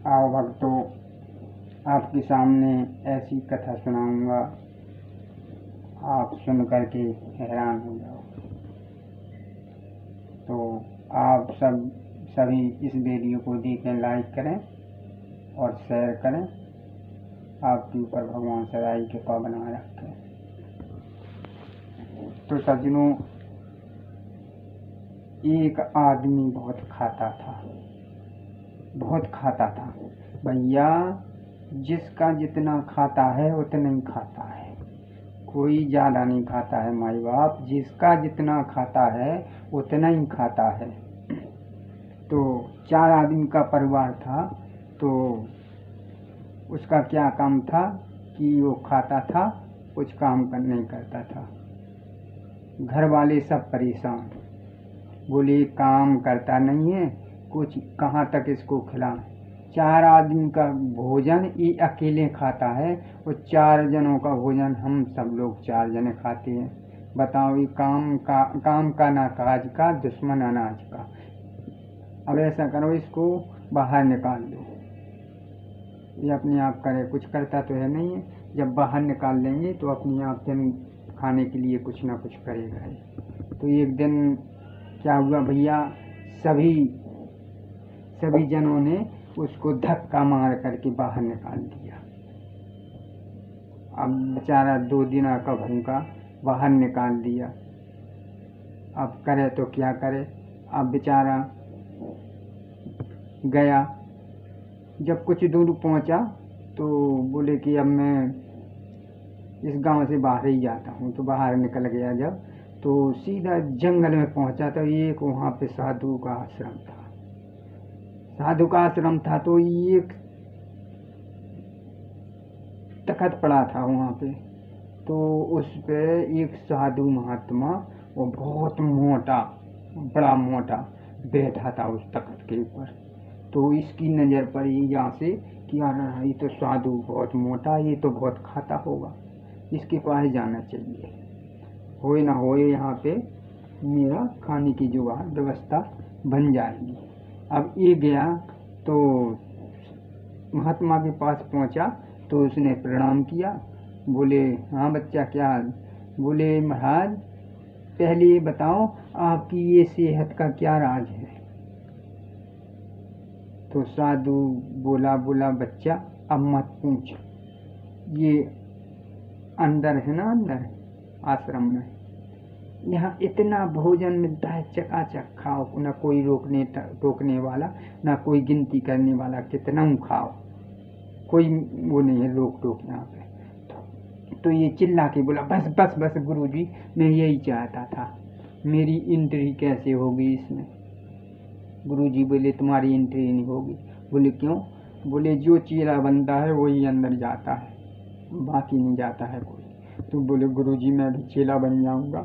आओ भक्तों, आपके सामने ऐसी कथा सुनाऊंगा, आप सुन करके हैरान हो जाओ। तो आप सभी इस वीडियो को देखें, लाइक करें और शेयर करें। आपके ऊपर भगवान सदाई कृपा बनाए रखें। तो सज्जनों, एक आदमी बहुत खाता था भैया। जिसका जितना खाता है उतना ही खाता है, कोई ज़्यादा नहीं खाता है माई बाप। जिसका जितना खाता है उतना ही खाता है। तो 4 आदमी का परिवार था। तो उसका क्या काम था कि वो खाता था, कुछ काम नहीं करता था। घर वाले सब परेशान, बोले काम करता नहीं है, कुछ कहाँ तक इसको खिलाएं। 4 आदमी का भोजन ये अकेले खाता है, और 4 जनों का भोजन हम सब लोग 4 जने खाते हैं। बताओ, ये काम का ना काज का, दुश्मन अनाज का। अब ऐसा करो, इसको बाहर निकाल दो। ये अपने आप करे, कुछ करता तो है नहीं है। जब बाहर निकाल लेंगे तो अपने आप दिन खाने के लिए कुछ ना कुछ करेगा ही। तो एक दिन क्या हुआ भैया, सभी जनों ने उसको धक्का मार करके बाहर निकाल दिया। अब बेचारा 2 दिन का भूखा बाहर निकाल दिया। अब करे तो क्या करे। अब बेचारा गया, जब कुछ दूर पहुंचा तो बोले कि अब मैं इस गांव से बाहर ही जाता हूं। तो बाहर निकल गया जब, तो सीधा जंगल में पहुंचा। तो एक वहाँ पे साधु का आश्रम था। तो एक तख्त पड़ा था वहाँ पे। तो उस पे एक साधु महात्मा, वो बहुत बड़ा मोटा बैठा था उस तख्त के ऊपर। तो इसकी नज़र पड़ी यहाँ से कि यार, ये तो साधु बहुत मोटा, ये तो बहुत खाता होगा, इसके पास जाना चाहिए। होए ना होए यहाँ पे मेरा खाने की जुगाड़ व्यवस्था बन जाएगी। अब ये गया तो महात्मा के पास पहुंचा। तो उसने प्रणाम किया। बोले, हाँ बच्चा, क्या हाल? बोले, महाराज पहले ये बताओ, आपकी ये सेहत का क्या राज है? तो साधु बोला, बच्चा अब मत पूछ। ये अंदर है ना, अंदर आश्रम में यहाँ इतना भोजन मिलता है, चकाचक खाओ, ना कोई टोकने वाला, ना कोई गिनती करने वाला, कितना खाओ, कोई वो नहीं है रोक टोक यहाँ पे। तो ये चिल्ला के बोला, बस गुरुजी, मैं यही चाहता था, मेरी एंट्री कैसे होगी इसमें? गुरुजी बोले, तुम्हारी एंट्री नहीं होगी। बोले, क्यों? बोले, जो चेला बनता है वही अंदर जाता है, बाकी नहीं जाता है कोई। तो बोले, गुरुजी मैं भी चेला बन जाऊंगा,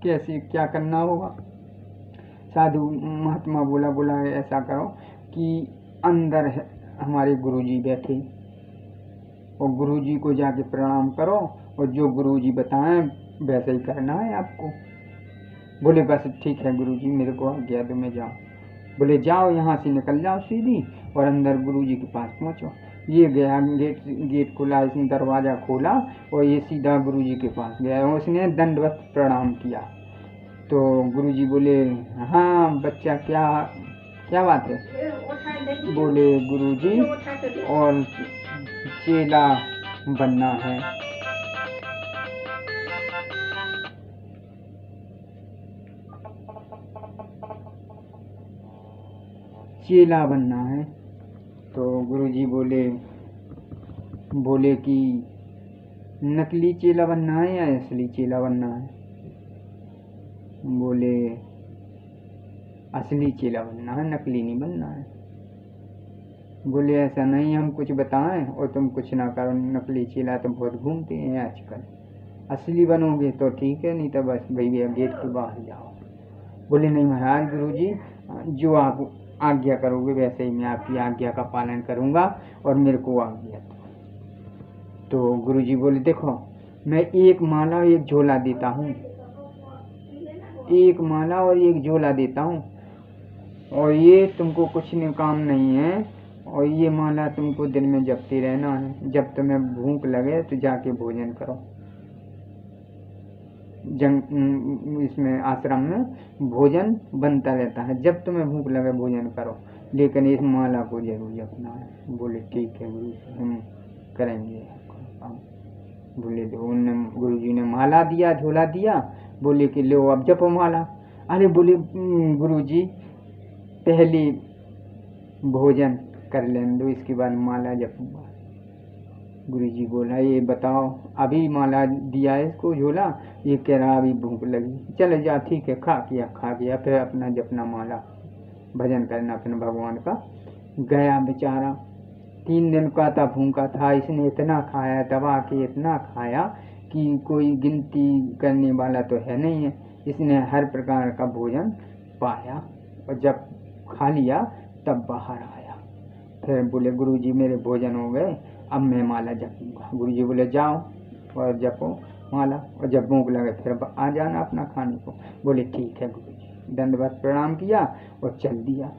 कैसे, क्या करना होगा? साधु महात्मा बोला ऐसा करो कि अंदर है हमारे गुरुजी बैठे, और गुरुजी को जाके प्रणाम करो, और जो गुरुजी बताएं वैसे ही करना है आपको। बोले, बस ठीक है गुरुजी, मेरे को आज्ञा दो, मैं जाऊँ। बोले, जाओ, यहाँ से निकल जाओ सीधी और अंदर गुरुजी के पास पहुँचो। ये गया, गेट खुला, इसने दरवाज़ा खोला और ये सीधा गुरुजी के पास गया। उसने दंडवत प्रणाम किया। तो गुरुजी बोले, हाँ बच्चा, क्या बात है? बोले, गुरुजी और चेला बनना है। चेला बनना है। तो गुरुजी बोले कि नकली चेला बनना है या असली चेला बनना है? बोले, असली चेला बनना है, नकली नहीं बनना है। बोले, ऐसा नहीं, हम कुछ बताएं और तुम कुछ ना करो, नकली चेला तो बहुत घूमते हैं आजकल, असली बनोगे तो ठीक है, नहीं तो बस भैया गेट के बाहर जाओ। बोले, नहीं महाराज, गुरुजी जो आप आज्ञा करोगे वैसे ही मैं आपकी आज्ञा का पालन करूंगा, और मेरे को आज्ञा दो। तो गुरुजी बोले, देखो मैं एक माला और एक झोला देता हूँ, और ये तुमको कुछ काम नहीं है, और ये माला तुमको दिन में जपती रहना है। जब तुम्हें भूख लगे तो जाके भोजन करो। इसमें आश्रम में भोजन बनता रहता है, जब तुम्हें भूख लगे भोजन करो, लेकिन इस माला को जरूर जपना है। बोले ठीक है गुरु जी, हम करेंगे। बोले उनने गुरु जी ने माला दिया, झोला दिया, बोले कि लो अब जपो माला। अरे बोले गुरु जी पहले भोजन कर लेने दो, इसके बाद माला जपूंगा। गुरु जी बोला ये बताओ, अभी माला दिया है इसको झोला, ये कह रहा अभी भूख लगी, चले जा ठीक है, खा गया फिर अपना जपना माला, भजन करना अपने भगवान का। गया बेचारा 3 दिन का था, भूखा था। इसने इतना खाया, दबा के इतना खाया कि कोई गिनती करने वाला तो है नहीं है। इसने हर प्रकार का भोजन पाया, और जब खा लिया तब बाहर आया। फिर बोले गुरु जी मेरे भोजन हो गए, अब मैं माला जपूंगा। गुरु जी बोले जाओ और जपो माला, और जब भूख लगे फिर आ जाना अपना खाने को। बोले ठीक है गुरु जी। दंडवत प्रणाम किया और चल दिया।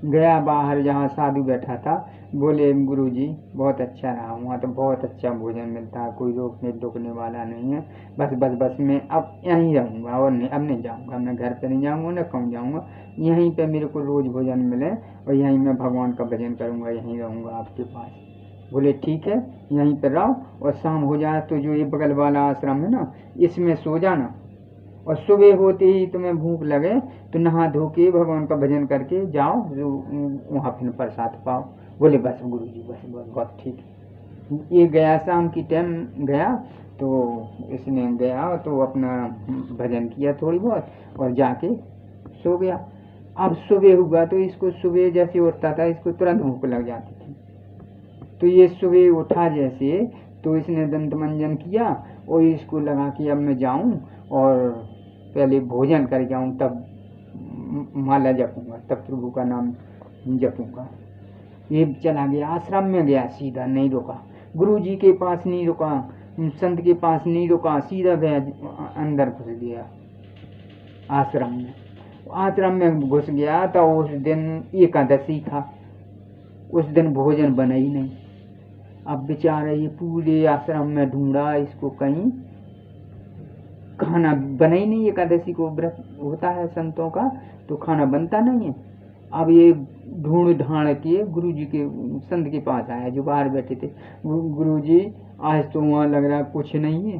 गया बाहर जहाँ साधु बैठा था, बोले गुरु जी बहुत अच्छा रहा, वहाँ तो बहुत अच्छा भोजन मिलता है, कोई रोकने वाला नहीं है। बस मैं अब यहीं रहूँगा और अब नहीं जाऊँगा, मैं घर पे नहीं जाऊँगा, न कहूँ जाऊँगा, यहीं पे मेरे को रोज भोजन मिले और यहीं मैं भगवान का भजन करूँगा, यहीं रहूँगा आपके पास। बोले ठीक है यहीं पर रहो, और शाम हो जाए तो जो ये बगल वाला आश्रम है ना, इसमें सो जाना, और सुबह होते ही तुम्हें भूख लगे तो नहा धो के भगवान का भजन करके जाओ, वहाँ फिर प्रसाद पाओ। बोले बस गुरु जी बस बहुत ठीक है। ये गया शाम की टाइम गया, तो इसने गया तो अपना भजन किया थोड़ी बहुत और जाके सो गया। अब सुबह हुआ तो इसको सुबह जैसे उठता था इसको तुरंत भूख लग जाती थी। तो ये सुबह उठा जैसे, तो इसने दंत मंजन किया और इसको लगा कि अब मैं जाऊं और पहले भोजन कर जाऊं, तब माला जपूंगा, तब प्रभु का नाम जपूंगा। ये चला गया, आश्रम में गया, सीधा नहीं रुका, गुरु जी के पास नहीं रुका, संत के पास नहीं रुका, सीधा गया अंदर घुस गया आश्रम में। आश्रम में घुस गया तो उस दिन एकादशी था, उस दिन भोजन बना ही नहीं। अब बेचारा ये पूरे आश्रम में ढूंढा इसको, कहीं खाना बना ही नहीं। एकादशी को व्रत होता है संतों का, तो खाना बनता नहीं है। अब ये ढूंढ ढांड के गुरु जी के संत के पास आया जो बाहर बैठे थे। गुरु जी आज तो वहाँ लग रहा कुछ नहीं है।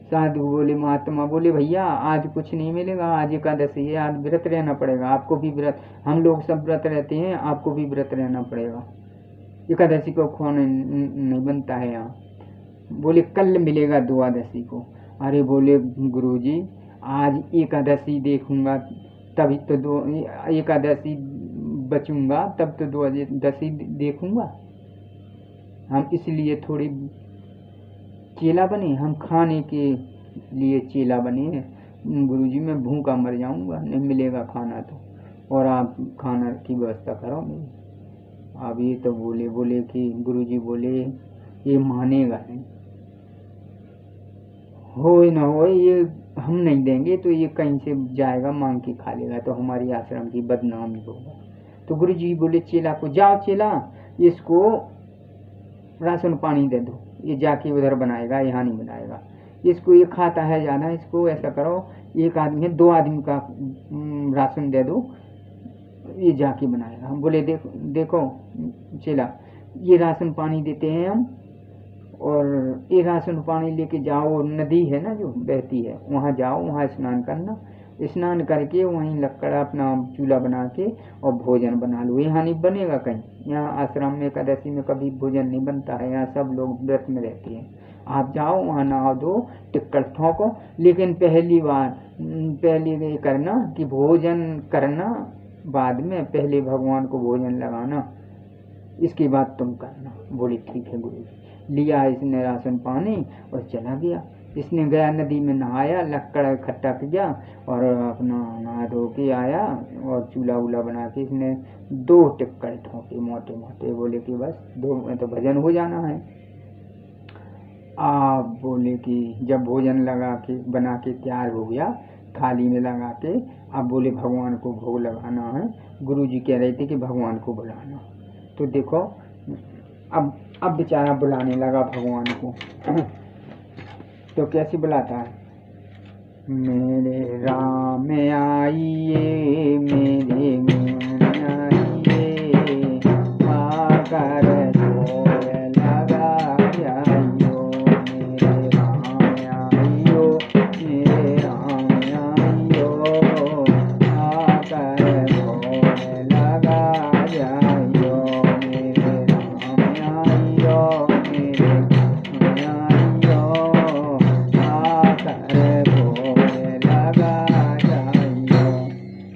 साधु बोले, महात्मा बोले भैया आज कुछ नहीं मिलेगा, आज एकादशी है, आज व्रत रहना पड़ेगा, आपको भी व्रत, हम लोग सब व्रत रहते हैं, आपको भी व्रत रहना पड़ेगा, एकादशी को खाना नहीं बनता है यहाँ। बोले कल मिलेगा द्वादशी को। अरे बोले गुरुजी आज एकादशी देखूंगा तभी तो एकादशी बचूंगा, तब तो द्वादशी देखूंगा। हम इसलिए थोड़ी चेला बने, हम खाने के लिए चेला बने हैं। गुरुजी मैं भूखा मर जाऊंगा, नहीं मिलेगा खाना तो, और आप खाना की व्यवस्था करो मेरी। अब ये तो बोले कि गुरुजी बोले ये मानेगा नहीं, हो न हो ये हम नहीं देंगे तो ये कहीं से जाएगा मांग के खा लेगा, तो हमारी आश्रम की बदनामी होगा। तो गुरुजी बोले चेला को, जाओ चेला इसको राशन पानी दे दो, ये जाके उधर बनाएगा, यहाँ नहीं बनाएगा, इसको ये खाता है ज़्यादा, इसको ऐसा करो एक आदमी है 2 आदमी का राशन दे दो, ये जाके बनाएगा। हम बोले देखो चेला ये राशन पानी देते हैं हम, और ये राशन पानी लेके जाओ, नदी है ना जो बहती है वहाँ जाओ, वहाँ स्नान करना, स्नान करके वहीं लकड़ अपना चूल्हा बना के और भोजन बना लो, यहाँ नहीं बनेगा कहीं। यहाँ आश्रम में एकादशी में कभी भोजन नहीं बनता है, यहाँ सब लोग व्रत में रहते हैं। आप जाओ वहाँ नहा दो, टिक्कर ठोको, लेकिन पहली बार पहले ये करना कि भोजन करना बाद में, पहले भगवान को भोजन लगाना, इसके बाद तुम करना। बोले ठीक है गुरु जी। लिया इसने राशन पानी और चला गया। इसने गया नदी में नहाया, लक्कड़ इकट्ठा किया और अपना नहा धो के आया और चूल्हा वूल्हा बना के इसने 2 टिक्कर ठोके मोटे मोटे। बोले कि बस 2 में तो भजन हो जाना है। आप बोले कि जब भोजन लगा के बना के तैयार हो गया, थाली में लगा के आप बोले भगवान को भोग लगाना है, गुरु जी कह रहे थे कि भगवान को बुलाना। तो देखो अब बेचारा बुलाने लगा भगवान को। तो कैसे बुलाता है, मेरे राम आइए, मेरे मोहन आइए, आकर भोग लगा जाइयो, मेरे राम आइयो, मेरे राम आइयो, आकर भोग लगा जाइयो, मेरे राम आइयो, मेरे राम आइयो, आकर भोग लगा जाइयो।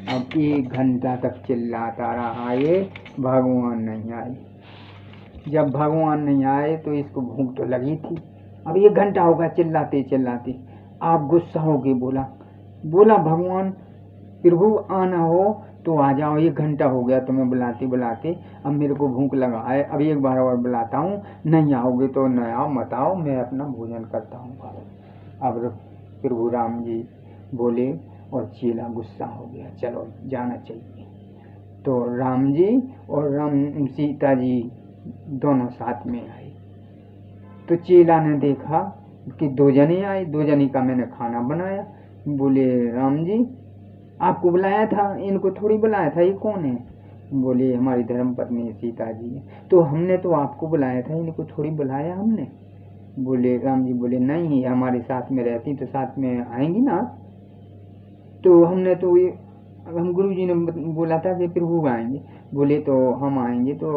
अब 1 घंटा तक चिल्लाता रहा ये, भगवान नहीं आए। जब भगवान नहीं आए तो इसको भूख तो लगी थी। अब 1 घंटा होगा चिल्लाते चिल्लाते। आप गुस्सा हो गए, बोला भगवान प्रभु आना हो तो आ जाओ, 1 घंटा हो गया तुम्हें बुलाते बुलाते, अब मेरे को भूख लगा है, अब एक बार और बुलाता हूँ, नहीं आओगे तो न आओ, मत आओ, मैं अपना भोजन करता हूँ। अब प्रभु राम जी बोले और चेला गुस्सा हो गया, चलो जाना चाहिए। तो राम जी और सीता जी दोनों साथ में आए। तो चेला ने देखा कि 2 जने आए, 2 जने का मैंने खाना बनाया। बोले राम जी आपको बुलाया था, इनको थोड़ी बुलाया था, ये कौन है? बोले हमारी धर्म पत्नी सीता जी है। तो हमने तो आपको बुलाया था, इनको थोड़ी बुलाया हमने? बोले राम जी बोले नहीं, हमारे साथ में रहती तो साथ में आएंगी ना। तो हमने तो ये हम गुरु जी ने बोला था कि प्रभु आएंगे। बोले तो हम आएंगे तो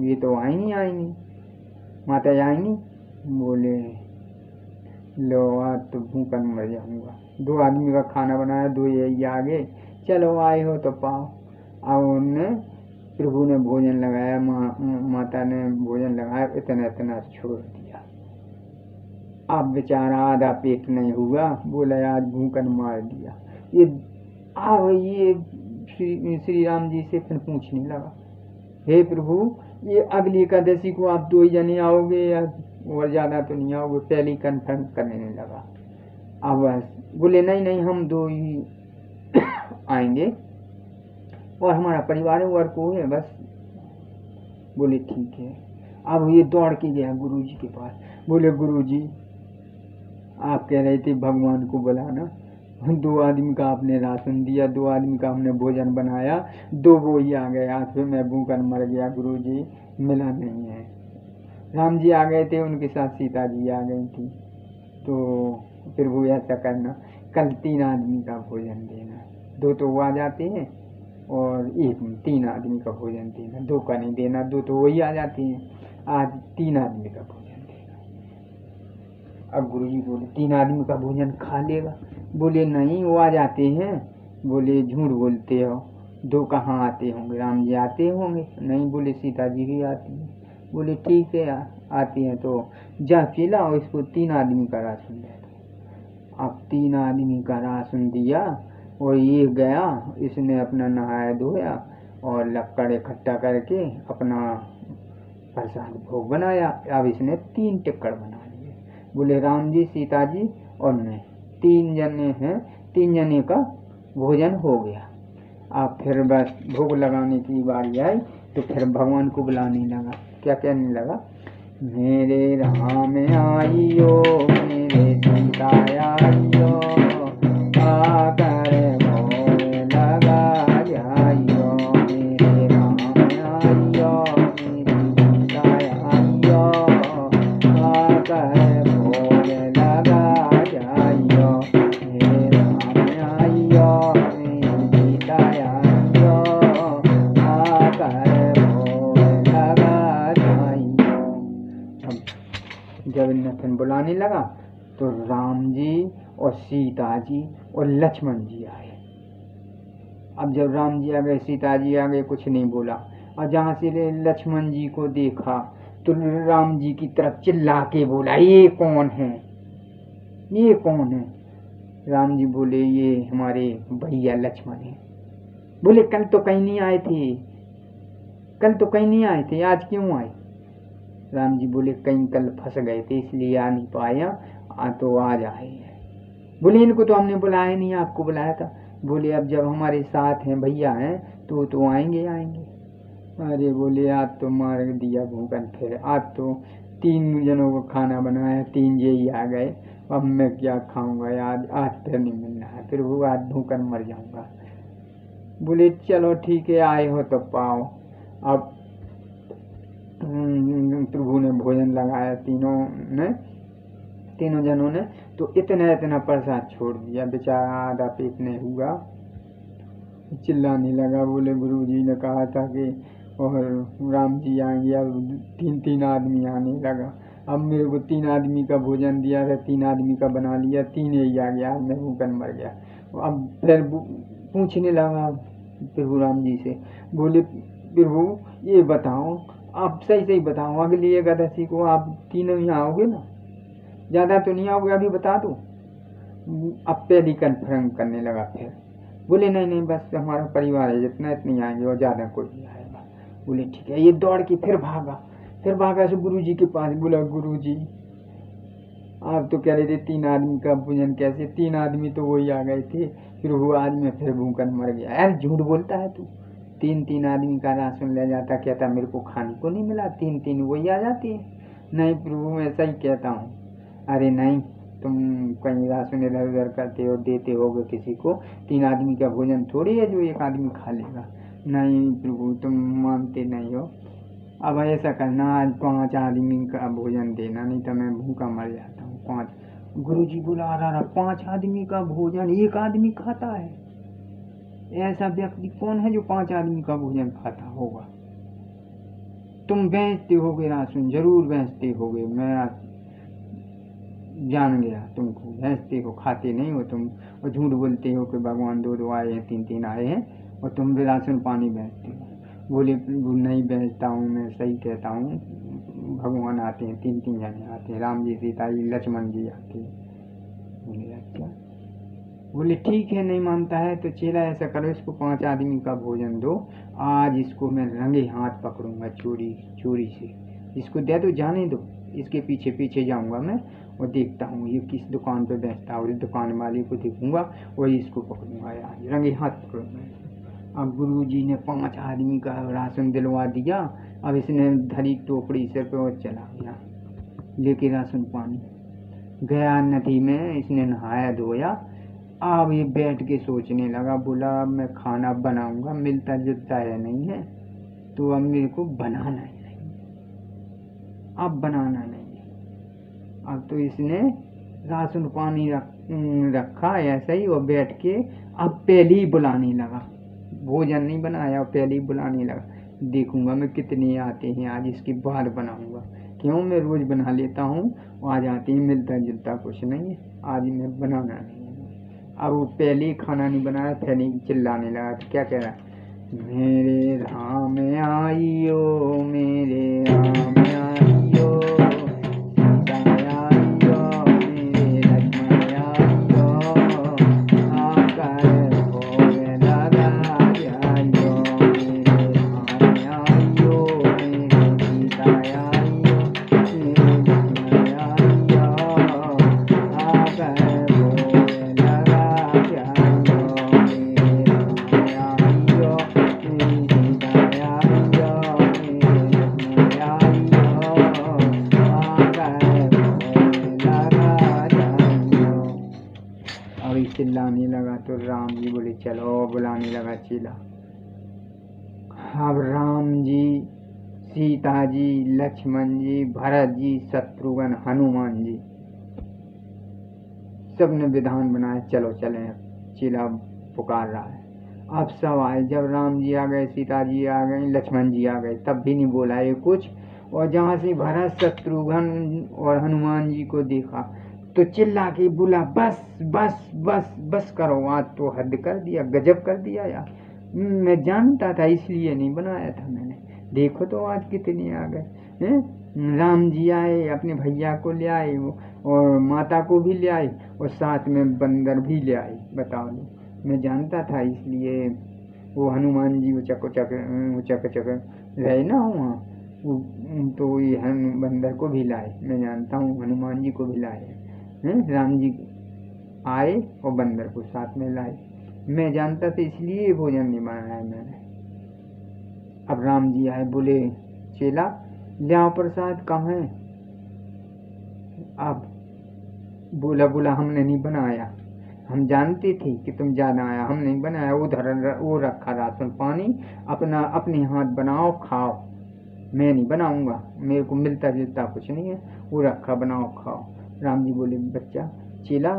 ये तो आएंगी, माता आएंगी। बोले लो आज तो भूखा मर जाऊंगा, 2 आदमी का खाना बनाया, 2 यही आ गए, चलो आए हो तो पाओ। अब उनने प्रभु ने भोजन लगाया, माता ने भोजन लगाया, इतना छोड़ दिया। अब बेचारा आधा पेट नहीं हुआ, बोला आज भूखन मार दिया। ये श्री राम जी से फिर पूछने लगा, हे प्रभु ये अगली एकादशी को आप 2 ही जने आओगे या और ज्यादा तो नहीं आओगे? पहले कन्फर्म करने लगा। अब बोले नहीं हम 2 ही आएंगे और हमारा परिवार और को है बस। बोले ठीक है। अब ये दौड़ के गया गुरु जी के पास। बोले गुरु जी आप कह रहे थे भगवान को बुलाना, 2 आदमी का आपने राशन दिया, 2 आदमी का हमने भोजन बनाया, 2 वो ही आ गए, आज फिर मैं भूखन मर गया, गुरु जी मिला नहीं है। राम जी आ गए थे, उनके साथ सीता जी आ गई थी। तो फिर वो ऐसा करना, कल 3 आदमी का भोजन देना, 2 तो वो आ जाते हैं और 3 आदमी का भोजन देना, 2 का नहीं देना, 2 तो वही आ जाते हैं, आज 3 आदमी का भोजन देना। अब गुरु जी बोले 3 आदमी का भोजन खा लेगा? बोले नहीं वो आ जाते हैं। बोले झूठ बोलते हो, 2 कहाँ आते होंगे? राम जी आते होंगे? नहीं, बोले सीता जी भी आती हैं। बोले ठीक है आती हैं तो जा चला और इसको 3 आदमी का राशन दे दो। अब 3 आदमी का राशन दिया और ये गया, इसने अपना नहाया धोया और लक्कड़ इकट्ठा करके अपना प्रसाद भोग बनाया। अब इसने 3 टिक्कड़ बना लिए। बोले राम जी सीता जी और मैं 3 जने हैं, 3 जने का भोजन हो गया। अब फिर बस भोग लगाने की बारी आई तो फिर भगवान को बुलाने लगा। क्या कहने लगा, मेरे राम आइयो, मेरे सीता आइयो, आकर भोग लगा जाइयो, मेरे राम आइयो, मेरी सीता आइयो, आकर भोग लगा जाइयो, मेरे राम आइयो, मेरी सीता आइयो, आकर भोग लगा जाइयो। जब नथन बुलाने लगा तो राम जी और सीता जी और लक्ष्मण जी आए। अब जब राम जी आ गए, सीता जी आ गए, कुछ नहीं बोला। और जहाँ से लक्ष्मण जी को देखा तो राम जी की तरफ चिल्ला के बोला, ये कौन है, ये कौन है? राम जी बोले ये हमारे भैया लक्ष्मण है। बोले कल तो कहीं नहीं आए थे, कल तो कहीं नहीं आए थे, आज क्यों आए? राम जी बोले कहीं कल फंस गए थे इसलिए आ नहीं पाया, तो आज आए हैं। बोले इनको तो हमने बुलाया नहीं, आपको बुलाया था। बोले अब जब हमारे साथ हैं भैया हैं तो आएंगे आएंगे। अरे बोले आज तो मार दिया भूखन, फिर आज तो 3 जनों को खाना बनाया, 3 जे ही आ गए, अब मैं क्या खाऊंगा यार, आज फिर नहीं मिलना है, फिर वो आज भूखन मर जाऊंगा। बोले चलो ठीक है, आए हो तो पाओ। अब प्रभु ने भोजन लगाया तीनों जनों ने, तो इतना प्रसाद छोड़ दिया, बेचारा आधा पेट नहीं हुआ, चिल्लाने लगा। बोले गुरुजी ने कहा था कि और राम जी आएंगे, अब 3 आदमी आने लगा, अब मेरे को 3 आदमी का भोजन दिया था, 3 आदमी का बना लिया, 3 ही आ गया, मैं भूखन मर गया। अब फिर पूछने लगा प्रभु राम जी से, बोले प्रभु ये बताओ, आप सही बताओ, अगली एकादशी को आप तीनों ही आओगे ना? ज़्यादा तो नहीं आओगे, अभी बता दो। अब पहली कन्फर्म करने लगा। फिर बोले नहीं बस हमारा परिवार है जितना, इतनी आएंगे और ज़्यादा कोई नहीं आएगा। बोले ठीक है। ये दौड़ के फिर भागा से गुरु जी के पास। बोला गुरु जी आप तो कह रहे थे 3 आदमी का भोजन कैसे, 3 आदमी तो वही आ गए थे, फिर वो आज मैं फिर भूखन मर गया। यार झूठ बोलता है तू, 3 आदमी का राशन ले जाता, कहता मेरे को खाने को नहीं मिला, 3 वही आ जाती है। नहीं प्रभु मैं ऐसा ही कहता हूँ। अरे नहीं, तुम कहीं राशन इधर उधर करते हो, देते होगे किसी को, 3 आदमी का भोजन थोड़ी है जो 1 आदमी खा लेगा। नहीं प्रभु तुम मानते नहीं हो, अब ऐसा करना आज 5 आदमी का भोजन देना, नहीं तो मैं भूखा मर जाता हूँ। 5 गुरु जी बुला रहा, 5 आदमी का भोजन 1 आदमी खाता है? ऐसा व्यक्ति कौन है जो 5 आदमी का भोजन खाता होगा? तुम बेचते होगे राशन, जरूर बेचते होगे, मैं जान गया तुमको, बेचते हो, खाते नहीं हो तुम, और झूठ बोलते हो कि भगवान 2 आए हैं, 3 आए हैं, और तुम भी राशन पानी बेचते हो। बोले नहीं बेचता हूँ, मैं सही कहता हूँ, भगवान आते हैं, 3 जने आते हैं, राम जी सीता जी लक्ष्मण जी आते हैं। बोले अच्छा। बोले ठीक है, नहीं मानता है तो चेला ऐसा करो, इसको 5 आदमी का भोजन दो, आज इसको मैं रंगे हाथ पकड़ूंगा, चोरी से इसको दे दो, जाने दो, इसके पीछे जाऊंगा मैं और देखता हूँ ये किस दुकान पे बेचता है, और दुकान वाले को देखूंगा, वही इसको पकड़ूंगा, यार रंगे हाथ पकड़ूंगा। अब गुरु जी ने 5 आदमी का राशन दिलवा दिया। अब इसने धरी टोकरी सिर पे और चला गया लेके राशन पानी, गया नदी में, इसने नहाया धोया। अब ये बैठ के सोचने लगा, बोला अब मैं खाना बनाऊंगा, मिलता जुलता है नहीं है, तो अब मेरे को बनाना ही नहीं, अब बनाना नहीं है। अब तो इसने राशन पानी रखा ऐसा ही, और बैठ के अब पहले ही बुलाने लगा, भोजन नहीं बनाया, पहले ही बुलाने लगा, देखूंगा मैं कितने आते हैं आज, इसके बाद बनाऊंगा, क्यों मैं रोज बना लेता हूँ, आज आते हैं, मिलता जुलता कुछ नहीं है, आज मैं बनाना नहीं है। अब वो पहले ही खाना नहीं बनाया, पहले ही चिल्लाने लगा, तो क्या कह रहा है, मेरे राम आइयो, मेरे राम आइयो, सीता आइयो, मेरे लक्ष्मण आइयो, आकर भोग लगा आइयो, मेरे राम आइयो, मेरे सीता आइयो, मेरे लक्ष्मण आइयो, आकर भोग लगा आइयो, मेरे राम आइयो, मेरी सीता आइयो, मेरे लक्ष्मण आइयो, आकर भोग लगा आइयो। अब चिल्लाने लगा तो राम जी बोले चलो, बुलाने लगा चेला। अब राम जी, सीता जी, लक्ष्मण जी, भरत जी, शत्रुघ्न, हनुमान जी, सबने विधान बनाया, चलो चले, चेला पुकार रहा है। अब सब आए, जब राम जी आ गए, सीता जी आ गए, लक्ष्मण जी आ गए, तब भी नहीं बोला ये कुछ, और जहाँ से भरत, शत्रुघ्न और हनुमान जी को देखा तो चिल्ला के बोला बस बस बस बस करो, आज तो हद कर दिया, गजब कर दिया यार, मैं जानता था इसलिए नहीं बनाया था मैंने, देखो तो आज कितने आ गए हैं। राम जी आए, अपने भैया को ले आए, और माता को भी ले आए, और साथ में बंदर भी ले आए, बताओ लो, मैं जानता था इसलिए। वो हनुमान जी उचक रहे ना वहाँ, तो ये बंदर को भी लाए, मैं जानता हूँ हनुमान जी को भी लाए हैं। राम जी आए और बंदर को साथ में लाए, मैं जानता था इसलिए भोजन नहीं बनाया मैंने। अब राम जी आए, बोले चेला ले आओ प्रसाद, कहाँ है? अब बोला हमने नहीं बनाया, हम जानते थे कि तुम ज्यादा आया, हम नहीं बनाया। उधर वो रखा राशन पानी, अपना अपने हाथ बनाओ खाओ, मैं नहीं बनाऊंगा, मेरे को मिलता जुलता कुछ नहीं है, वो रखा बनाओ खाओ। राम जी बोले बच्चा चेला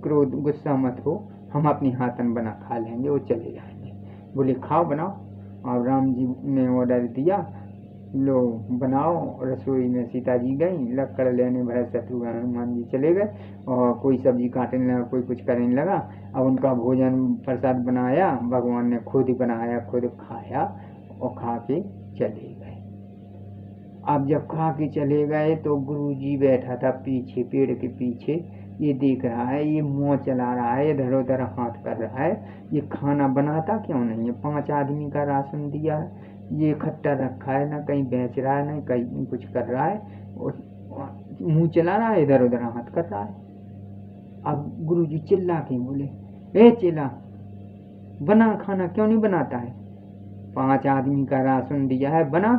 क्रोध गुस्सा मत हो, हम अपने हाथन बना खा लेंगे, वो चले जाएंगे। बोले खाओ बनाओ। और राम जी ने ऑर्डर दिया, लो बनाओ। रसोई में सीता जी गई, लकड़ लेने भरत शत्रुघ्न हनुमान जी चले गए, और कोई सब्जी काटने लगा, कोई कुछ करने लगा। अब उनका भोजन प्रसाद बनाया, भगवान ने खुद ही बनाया, खुद खाया और खा के चले गए। अब जब खा के चले गए तो गुरुजी बैठा था पीछे, पेड़ के पीछे, ये देख रहा है, ये मुंह चला रहा है, इधर उधर हाथ कर रहा है, ये खाना बनाता क्यों नहीं है? 5 आदमी का राशन दिया है, ये इकट्ठा रखा है, ना कहीं बेच रहा है, ना कहीं कुछ कर रहा है, और मुंह चला रहा है, इधर उधर हाथ कर रहा है। अब गुरुजी चिल्ला के बोले ए चेला, बना खाना क्यों नहीं बनाता है? 5 आदमी का राशन दिया है, बना।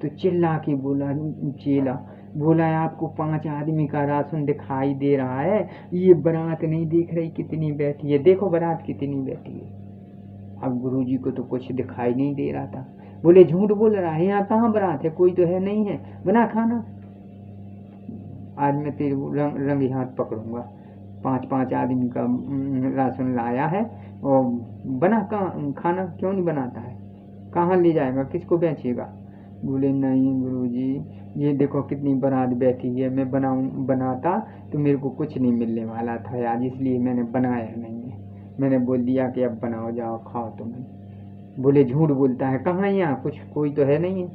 तो चिल्ला के बोला चेला, बोला आपको 5 आदमी का राशन दिखाई दे रहा है, ये बारात नहीं देख रही कितनी बैठी है? देखो बारात कितनी बैठी है। अब गुरुजी को तो कुछ दिखाई नहीं दे रहा था। बोले झूठ बोल रहा है, यहाँ कहाँ बारात है, कोई तो है नहीं है, बना खाना। आज मैं तेरे रंगे हाथ पकड़ूंगा, 5 आदमी का राशन लाया है, और बना खाना क्यों नहीं बनाता है? कहाँ ले जाएगा, किसको बेचेगा? बोले नहीं गुरुजी, ये देखो कितनी बारात बैठी है, मैं बनाता तो मेरे को कुछ नहीं मिलने वाला था आज, इसलिए मैंने बनाया नहीं है, मैंने बोल दिया कि अब बनाओ, जाओ खाओ तुम्हें। बोले झूठ बोलता है, कहाँ यहाँ कुछ कोई तो है नहीं है।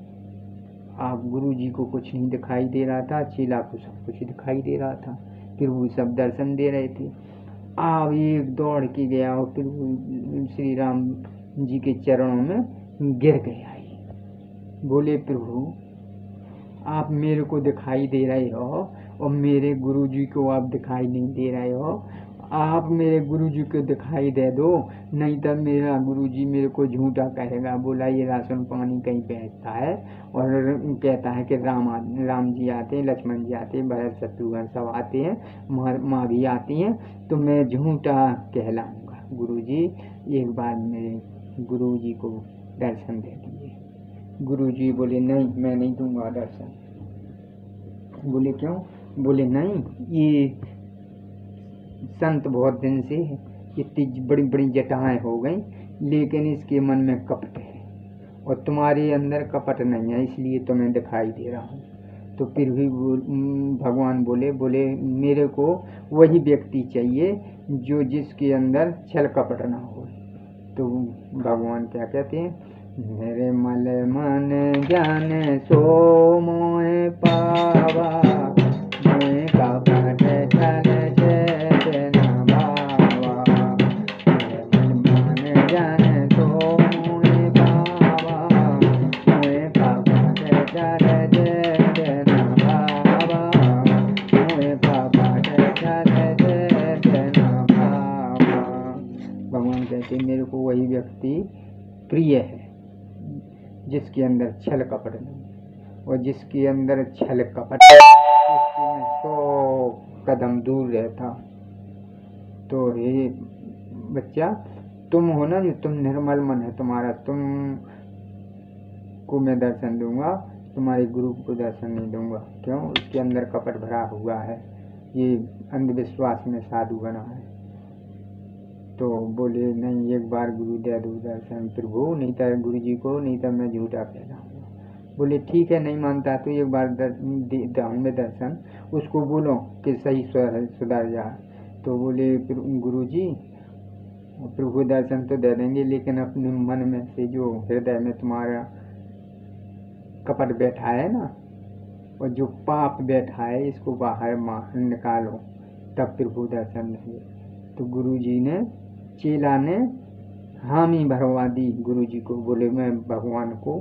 आप गुरुजी को कुछ नहीं दिखाई दे रहा था, चेला को सब कुछ दिखाई दे रहा था, फिर वो सब दर्शन दे रहे थे। आप एक दौड़ के गया और फिर श्री राम जी के चरणों में गिर गया। बोले प्रभु आप मेरे को दिखाई दे रहे हो और मेरे गुरुजी को आप दिखाई नहीं दे रहे हो, आप मेरे गुरुजी को दिखाई दे दो, नहीं तो मेरा गुरुजी मेरे को झूठा कहेगा। बोला ये राशन पानी कहीं बेचता है और कहता है कि राम जी आते हैं, लक्ष्मण जी आते हैं, भरत शत्रुघ्न सब आते हैं, माँ भी आती हैं, तो मैं झूठा कहलाऊंगा। गुरुजी एक बार मेरे गुरुजी को दर्शन दे दिए। गुरुजी बोले नहीं, मैं नहीं दूंगा दर्शन। बोले क्यों? बोले नहीं, ये संत बहुत दिन से इतनी बड़ी बड़ी जटाएं हो गई, लेकिन इसके मन में कपट है और तुम्हारे अंदर कपट नहीं है, इसलिए तुम्हें दिखाई दे रहा हूँ। तो फिर भी भगवान बोले मेरे को वही व्यक्ति चाहिए जो जिसके अंदर छल कपट ना हो। तो भगवान क्या कहते हैं, मेरे मल मन ज्ञान सो मोह पावा, मोह कपट छल छेद न भावा। मेरे मन ज्ञान सो मोह पावा, मोह कपट छल छेद न भावा, मोह कपट छल छेद न भावा। भगवान कहते मेरे को वही व्यक्ति प्रिय है जिसके अंदर छल कपट नहीं, और जिसके अंदर छल कपट उससे मैं 100 कदम दूर रहता। तो हे बच्चा, तुम हो ना जो तुम निर्मल मन है तुम्हारा, तुम को मैं दर्शन दूंगा, तुम्हारे गुरु को दर्शन नहीं दूंगा। क्यों? उसके अंदर कपट भरा हुआ है, ये अंधविश्वास में साधु बना है। तो बोले नहीं, एक बार गुरु दे दो दर्शन प्रभु, नहीं तो गुरु जी को, नहीं तो मैं झूठा कहलाऊंगा। बोले ठीक है, नहीं मानता तो एक बार में दर्शन, उसको बोलो कि सही सुधर जा। तो बोले गुरु जी प्रभु दर्शन तो दे देंगे, लेकिन अपने मन में से जो हृदय में तुम्हारा कपट बैठा है ना, और जो पाप बैठा है, इसको बाहर निकालो, तब प्रभु दर्शन देंगे। तो गुरु जी ने, चेला ने हामी भरवा दी गुरु जी को। बोले मैं भगवान को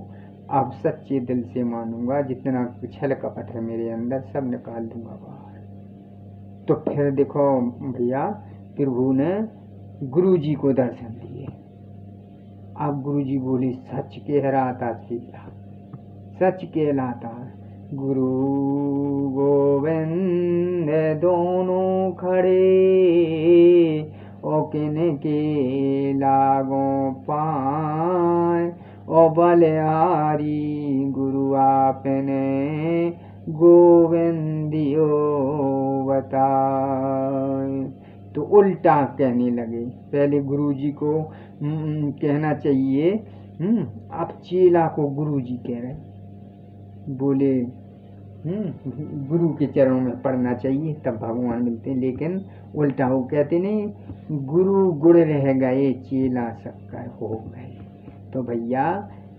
अब सच्चे दिल से मानूंगा, जितना छल कपट है मेरे अंदर सब निकाल दूंगा बाहर। तो फिर देखो भैया, प्रभु ने गुरु जी को दर्शन दिए। अब गुरु जी बोले सच कह रहा था चेला, सच कहलाता। गुरु गोविंद दोनों खड़े, ओ किनके लागो पाए, ओ बलिहारी गुरु आपने गोविंदियो बताए। तो उल्टा कहने लगे। पहले गुरु जी को कहना चाहिए, अब चेला को गुरु जी कह रहे। बोले गुरु के चरणों में पढ़ना चाहिए तब भगवान मिलते हैं, लेकिन उल्टा हो कहते नहीं, गुरु गुड़ रह गए चेला शक्कर हो गए। तो भैया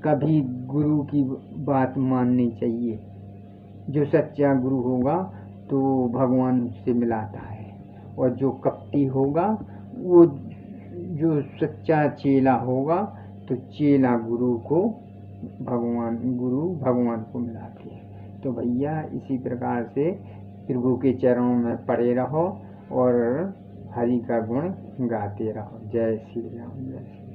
कभी गुरु की बात माननी चाहिए। जो सच्चा गुरु होगा तो भगवान से मिलाता है, और जो कपटी होगा वो, जो सच्चा चेला होगा तो चेला गुरु को गुरु भगवान को मिलाते हैं। तो भैया इसी प्रकार से प्रभु के चरणों में पड़े रहो और हरि का गुण गाते रहो। जय श्री राम, जय श्री राम।